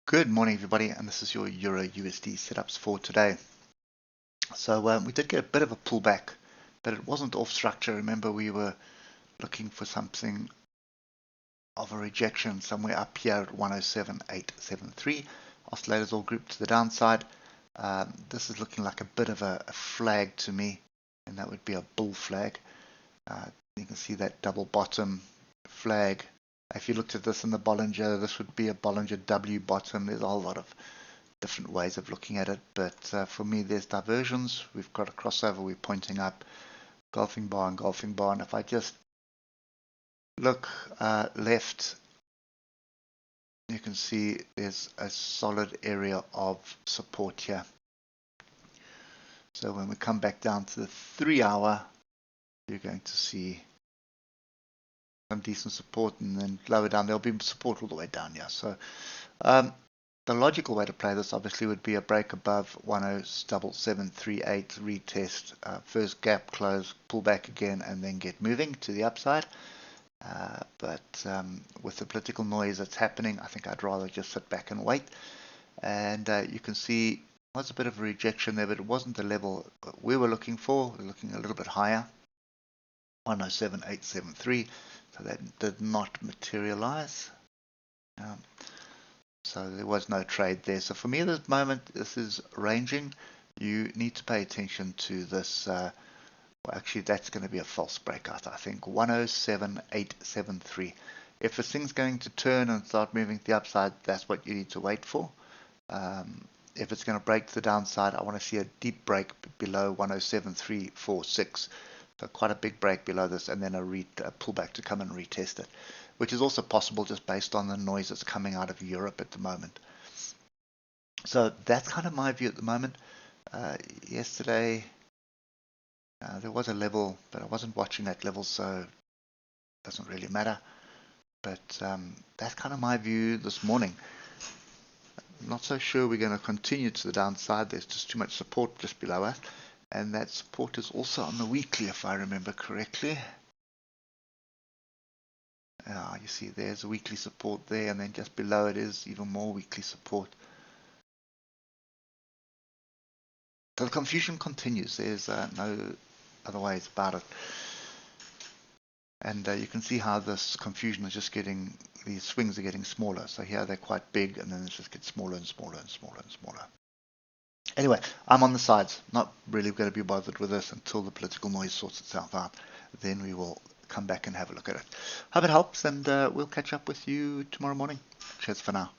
Good morning, everybody, and this is your Euro USD setups for today. So we did get a bit of a pullback, but it wasn't off structure. Remember, we were looking for something of a rejection somewhere up here at 107.873. Oscillators all grouped to the downside. This is looking like a bit of a flag to me, and that would be a bull flag. You can see that double bottom flag. If you looked at this in the Bollinger, this would be a Bollinger W bottom. There's a whole lot of different ways of looking at it, but for me there's diversions. We've got a crossover, we're pointing up, golfing bar, and if I just look left, you can see there's a solid area of support here. So when we come back down to the 3 hour, you're going to see some decent support, and then lower down there'll be support all the way down here. So the logical way to play this obviously would be a break above 107.738, retest, first gap close, pull back again, and then get moving to the upside. But with the political noise that's happening, I think I'd rather just sit back and wait. And you can see there was a bit of a rejection there, but it wasn't the level we were looking for. We're looking a little bit higher, 107.873. So that did not materialize. So there was no trade there. So for me at this moment, this is ranging. You need to pay attention to this. Well, actually, that's going to be a false breakout, I think. 107.873. If this thing's going to turn and start moving to the upside, that's what you need to wait for. If it's going to break to the downside, I want to see a deep break below 107.346. So quite a big break below this, and then a pullback to come and retest it, which is also possible just based on the noise that's coming out of Europe at the moment. So that's kind of my view at the moment. Yesterday, there was a level, but I wasn't watching that level, so it doesn't really matter. But that's kind of my view this morning. I'm not so sure we're going to continue to the downside. There's just too much support just below us. And that support is also on the weekly, if I remember correctly. You see there's a weekly support there, and then just below it is even more weekly support. So the confusion continues. There's no other ways about it. And you can see how this confusion is just getting, these swings are getting smaller. So here they're quite big, and then it just gets smaller and smaller and smaller and smaller. Anyway, I'm on the sides. Not really going to be bothered with this until the political noise sorts itself out. Then we will come back and have a look at it. Hope it helps, and we'll catch up with you tomorrow morning. Cheers for now.